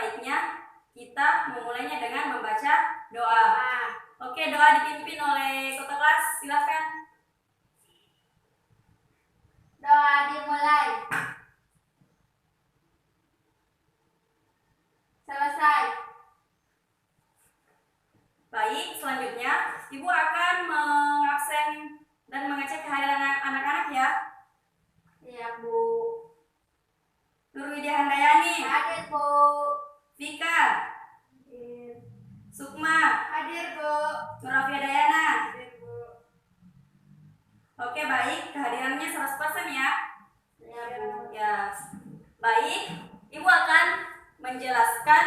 baiknya kita memulainya dengan membaca doa. Oke, doa dipimpin oleh ketua kelas, silakan. Doa dimulai. Selesai. Baik, selanjutnya Ibu akan mengabsen dan mengecek kehadiran anak-anak ya. Iya, Bu. Nur Widya Handayani. Hadir, Bu. Vika. Hadir. Sukma. Hadir, Bu. Nur Afia Dayana. Hadir, Bu. Oke, baik, kehadirannya 100% ya. Iya, Bu. Ya, baik. Ibu akan menjelaskan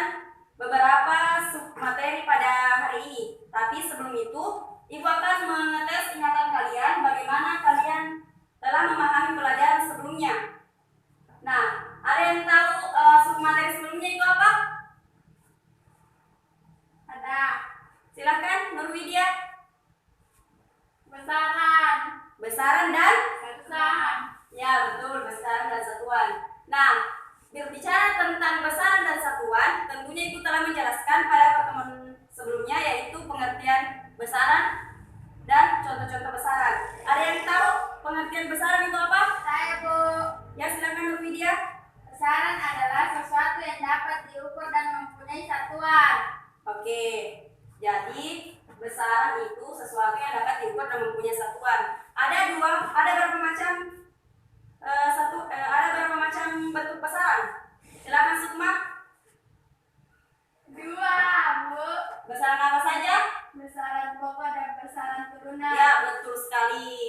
beberapa submateri pada hari ini. Tapi sebelum itu, Ibu akan mengetes ingatan kalian bagaimana kalian telah memahami pelajaran sebelumnya. Nah, ada yang tahu submateri sebelumnya itu apa? Ada. Silakan, Nur Widya. Besaran. Besaran dan Satuan. ya, betul, besaran dan satuan. Nah, berbicara tentang besaran dan satuan, tentunya Ibu telah menjelaskan pada pertemuan sebelumnya, yaitu pengertian besaran dan contoh-contoh besaran. Ada yang tahu pengertian besaran itu apa? Saya, Bu. Ya, silakan Nur Widya. Besaran adalah sesuatu yang dapat diukur dan mempunyai satuan. Oke, jadi besaran itu sesuatu yang dapat diukur dan mempunyai satuan. Ada berapa macam ada berapa macam bentuk besaran? Silakan Sukma. 2, Bu. Besaran apa saja? Besaran pokok dan besaran turunan. Ya, betul sekali.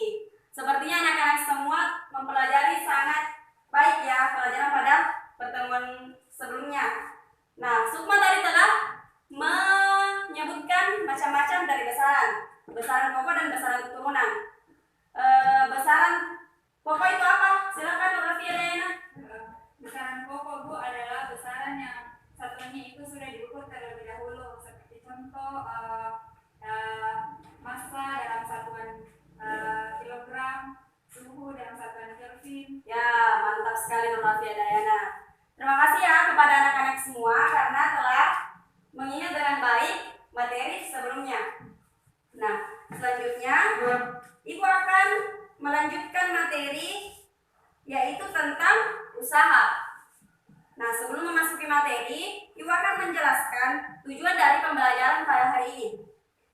Sepertinya anak-anak semua mempelajari sangat baik ya pelajaran pada pertemuan sebelumnya. Nah, Sukma tadi telah menyebutkan macam-macam dari besaran. Besaran pokok dan besaran turunan. Besaran pokok itu apa? Silakan Nur Afia Dayana. Besaran pokok, Bu, adalah besaran yang satuannya itu sudah diukur terlebih dahulu, seperti contoh massa dalam satuan kilogram, suhu dalam satuan Kelvin. Ya, mantap sekali Nur Afia Dayana. Terima kasih ya kepada anak-anak semua karena telah mengingat dengan baik materi sebelumnya. Nah, selanjutnya Ibu akan melanjutkan materi yaitu tentang usaha. Nah, sebelum memasuki materi, Ibu akan menjelaskan tujuan dari pembelajaran pada hari ini.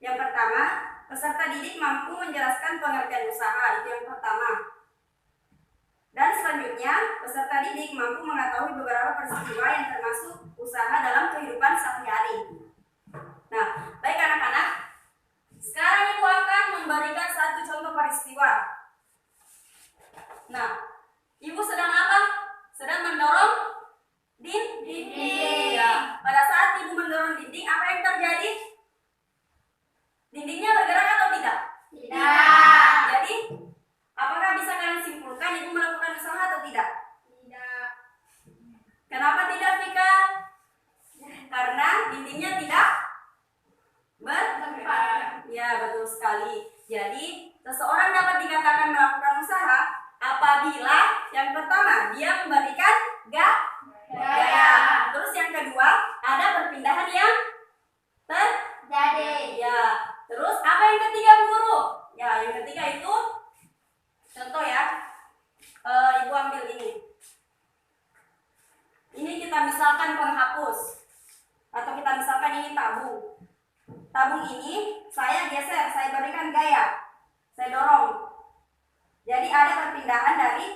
Yang pertama, peserta didik mampu menjelaskan pengertian usaha, itu yang pertama. Dan selanjutnya, peserta didik mampu mengetahui beberapa peristiwa yang termasuk usaha dalam kehidupan sehari-hari. Nah, baik anak-anak, sekarang Ibu akan memberikan satu contoh peristiwa. Nah, Ibu sedang apa? Sedang mendorong dinding. Ya, pada saat Ibu mendorong dinding, apa yang terjadi? Dindingnya bergerak atau tidak? Tidak. Jadi, apakah bisa kalian simpulkan Ibu melakukan usaha atau tidak? Tidak. Kenapa tidak, Vika? Karena dindingnya tidak Bergerak. Ya, betul sekali. Jadi, seseorang dapat dikatakan melakukan usaha apabila yang pertama, dia memberikan gaya. Terus yang kedua, ada perpindahan yang Jadi. ya. Terus apa yang ketiga, Bu Guru? Ya, yang ketiga itu contoh ya. Ibu ambil ini. Ini kita misalkan penghapus. Atau kita misalkan ini tabung. Tabung ini saya geser, saya berikan gaya. Saya dorong. Jadi ada perpindahan dari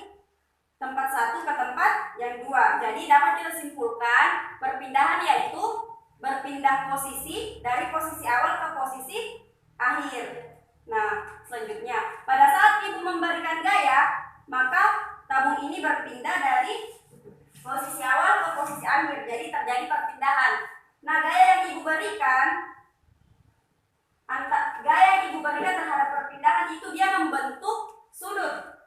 tempat satu ke tempat yang dua. Jadi dapat kita simpulkan perpindahan yaitu berpindah posisi dari posisi awal ke posisi akhir. Nah, selanjutnya pada saat Ibu memberikan gaya, maka tabung ini berpindah dari posisi awal ke posisi akhir. Jadi terjadi perpindahan. Nah, gaya yang Ibu berikan terhadap perpindahan itu dia membentuk sudut.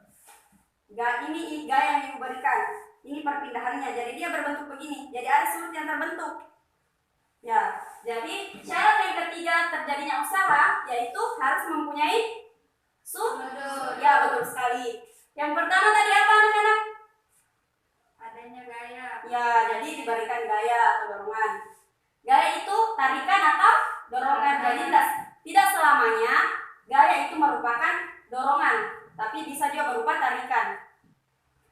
Ini gaya yang Ibu berikan. Ini perpindahannya. Jadi dia berbentuk begini. Jadi ada sudut yang terbentuk. Ya, jadi syarat yang ketiga terjadinya usaha yaitu harus mempunyai sudut. Ya, betul sekali. Yang pertama tadi apa anak-anak? Adanya gaya. Ya, jadi diberikan gaya atau dorongan. Gaya itu tarikan atau dorongan. Jadi tidak selamanya gaya itu merupakan dorongan, tapi bisa juga berupa tarikan.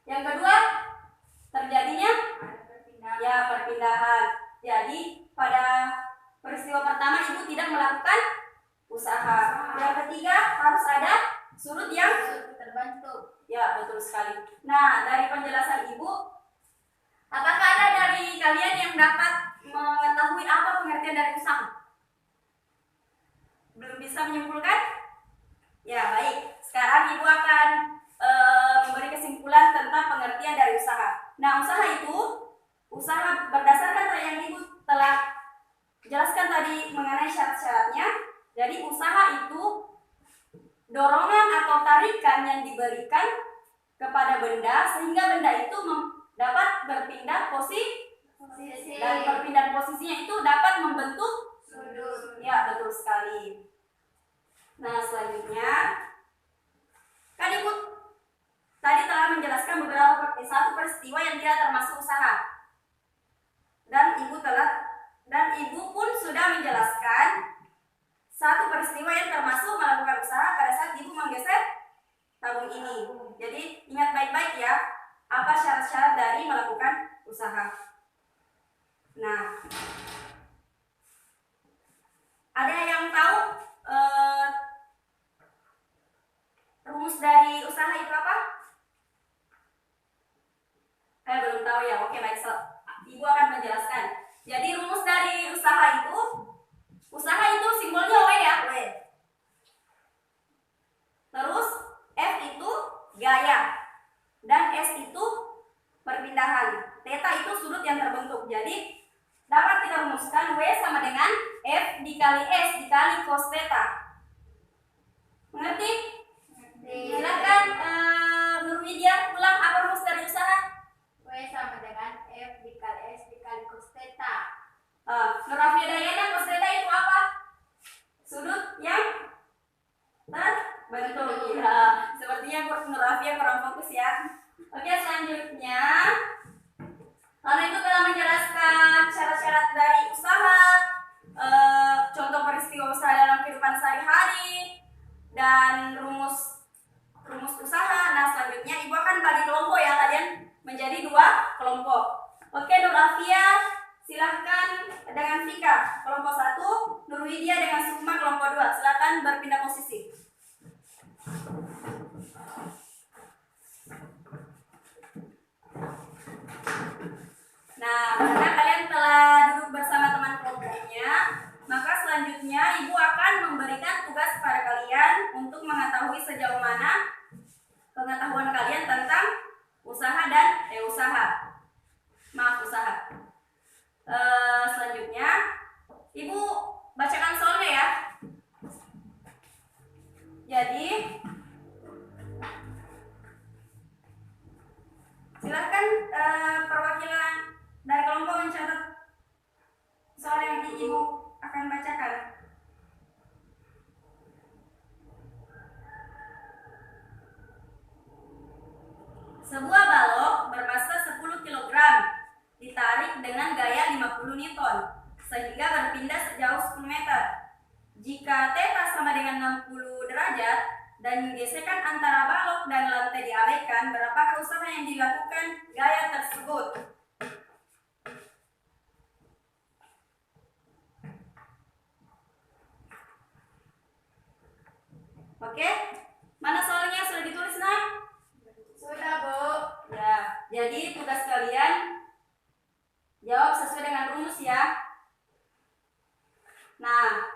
Yang kedua, terjadinya perpindahan. Jadi pada peristiwa pertama ibu tidak melakukan usaha. Yang ketiga, harus ada surut yang terbentuk. Ya, betul sekali. Nah, dari penjelasan ibu, apakah ada dari kalian yang dapat mengetahui apa pengertian dari usaha? Belum bisa menyimpulkan? Ya, baik. Sekarang ibu akan memberi kesimpulan tentang pengertian dari usaha. Nah, usaha berdasarkan yang ibu telah jelaskan tadi mengenai syarat-syaratnya. Jadi usaha itu dorongan atau tarikan yang diberikan kepada benda sehingga benda itu dapat berpindah posisi dan perpindahan posisinya itu dapat membentuk sudut. Ya, betul sekali. Nah, selanjutnya kan ibu tadi telah menjelaskan beberapa satu peristiwa yang tidak termasuk usaha. Dan ibu pun sudah menjelaskan satu peristiwa yang termasuk melakukan usaha pada saat ibu menggeser tabung ini. Jadi ingat baik-baik ya, apa syarat-syarat dari melakukan usaha. Nah, ada yang tahu rumus dari usaha itu apa? Belum tahu ya. Oke, baik. Ibu akan menjelaskan. Jadi rumus dari usaha itu simbolnya W ya, W. Terus F itu gaya dan S itu perpindahan. Theta itu sudut yang terbentuk. Jadi dapat kita rumuskan W sama dengan F dikali S dikali cos theta. Mengerti? Silakan Nurwidia ulang apa rumus dari usaha? W sama dengan F dikali S dikali cos theta. Nurafia Dayana, cos theta itu apa? Sudut yang terbentuk. Ya, sepertinya Nurafia kurang fokus ya. Oke, selanjutnya karena itu telah menjelaskan syarat-syarat dari usaha, contoh peristiwa usaha dalam kehidupan sehari-hari, dan rumus usaha. Nah, selanjutnya ibu akan bagi kelompok ya, kalian menjadi 2 kelompok. Oke, Nurafia silahkan dengan Vika kelompok 1, Nurwidia dengan Sukma kelompok 2. Silahkan berpindah posisi. Nah, karena kalian telah duduk bersama teman kelompoknya, maka selanjutnya ibu akan memberikan tugas kepada kalian untuk mengetahui sejauh mana pengetahuan kalian tentang usaha dan usaha. Selanjutnya ibu bacakan soalnya ya. Jadi silahkan perwakilan dari kelompok mencatat soal yang ibu akan bacakan. Sebuah balok bermassa 10 kg ditarik dengan gaya 50 Newton sehingga berpindah sejauh 10 meter. Jika theta sama dengan 60 derajat dan gesekan antara balok dan lantai diabaikan, berapakah usaha yang dilakukan gaya tersebut? Oke, mana soalnya sudah ditulis nak? Sudah, Bu. Ya, jadi tugas kalian jawab sesuai dengan rumus ya. Nah,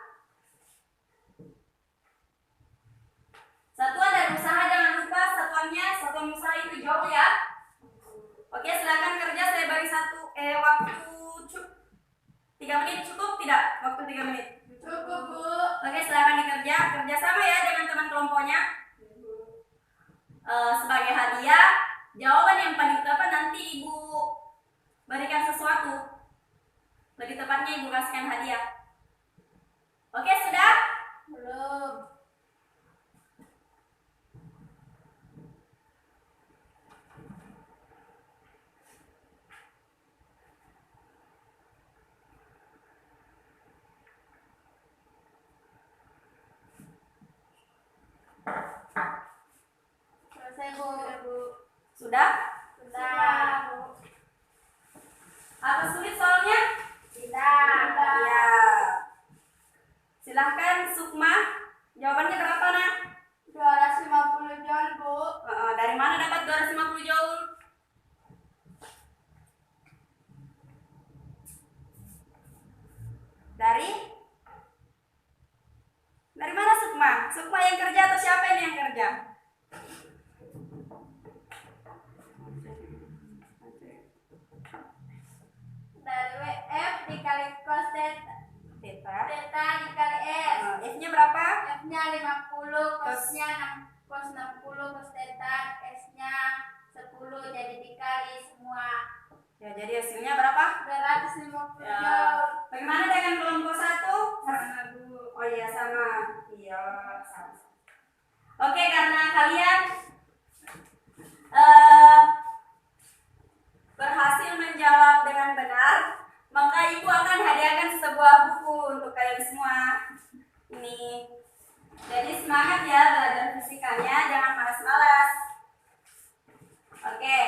satuan dari usaha jangan lupa satuan usaha itu joule ya. Oke, silakan kerja. Saya beri waktu 3 menit cukup tidak? Waktu 3 menit. Cukup, Bu. Oke, silakan dikerja. Kerjasama ya dengan teman kelompoknya. Sebagai hadiah, jawaban yang paling tepat nanti ibu berikan sesuatu. Lebih tepatnya ibu kasihkan hadiah. Oke, sudah? Belum. Sudah? Sudah. Apa sulit soalnya? Tidak. Ya. Silahkan Sukma. Jawabannya berapa, Nak? 250 joule, Bu. Dari mana dapat 250 joule? Dari mana Sukma? Sukma yang kerja atau siapa ini yang kerja? Dari WF dikali cos theta. Theta. Theta dikali S. F-nya berapa? F-nya 50, cosnya 60, cos theta, S-nya 10, jadi dikali semua. Ya, jadi hasilnya berapa? 250 Ya. joule. Bagaimana dengan kelompok 1? Sama, Bu. Oh iya, sama. Iya, sama. Oke, karena kalian berhasil menjawab dengan benar, maka Ibu akan hadiahkan sebuah buku untuk kalian semua. Ini. Jadi semangat ya belajar fisikanya, jangan malas-malas. Oke.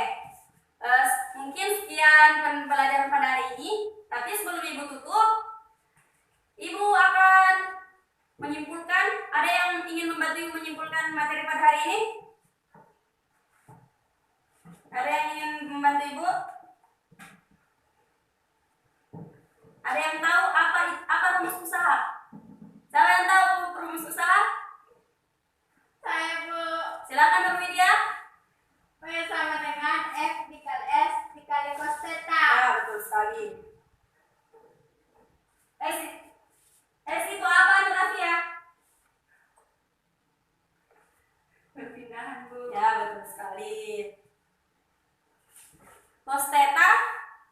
Mungkin sekian pembelajaran pada hari ini, tapi sebelum Ibu tutup, Ibu akan menyimpulkan. Ada yang ingin membantu Ibu menyimpulkan materi pada hari ini? Ada yang ingin membantu Ibu? Ada yang tahu apa rumus usaha? Siapa yang tahu rumus usaha? Saya, Bu. Silakan Nur Widya. V sama dengan F dikali S dikali cos theta. Ya, betul sekali. S itu apa Nur Afia? Perpindahan, Bu. Ya, betul sekali. Cos theta,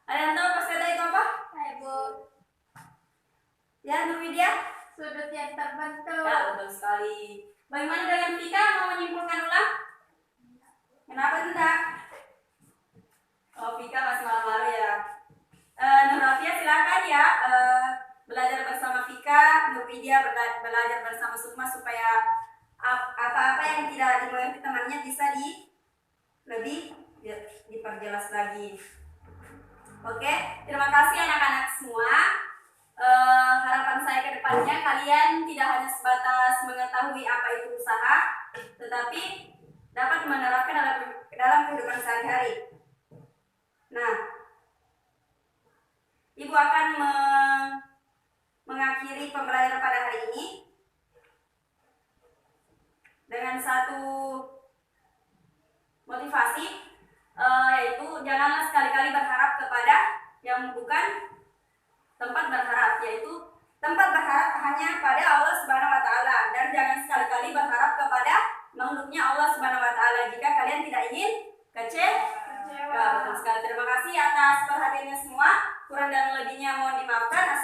ada yang tahu cos theta itu apa? Saya, Bu. Ya, Nur Widya? Sudut yang terbentuk. Ya, betul sekali. Bagaimana dengan Vika, mau menyimpulkan ulang? Kenapa tidak? Oh, Vika masih malu-malu ya. Nur Afia silakan ya, belajar bersama Vika, Nur Widya belajar bersama Sukma supaya apa-apa yang tidak dimengerti temannya bisa lebih diperjelas lagi. Oke, terima kasih anak-anak semua. Harapan saya ke depannya kalian tidak hanya sebatas mengetahui apa itu usaha, tetapi dapat menerapkan dalam kehidupan sehari-hari. Nah, Ibu akan mengakhiri pembelajaran pada hari ini dengan satu motivasi, yaitu janganlah sekali-kali berharap kepada yang bukan tempat berharap, yaitu tempat berharap hanya pada Allah Subhanahu wa taala, dan jangan sekali-kali berharap kepada makhluknya Allah Subhanahu wa taala jika kalian tidak ingin kecewa. Betul sekali. Terima kasih atas perhatiannya semua. Kurang dan lebihnya mohon dimaafkan.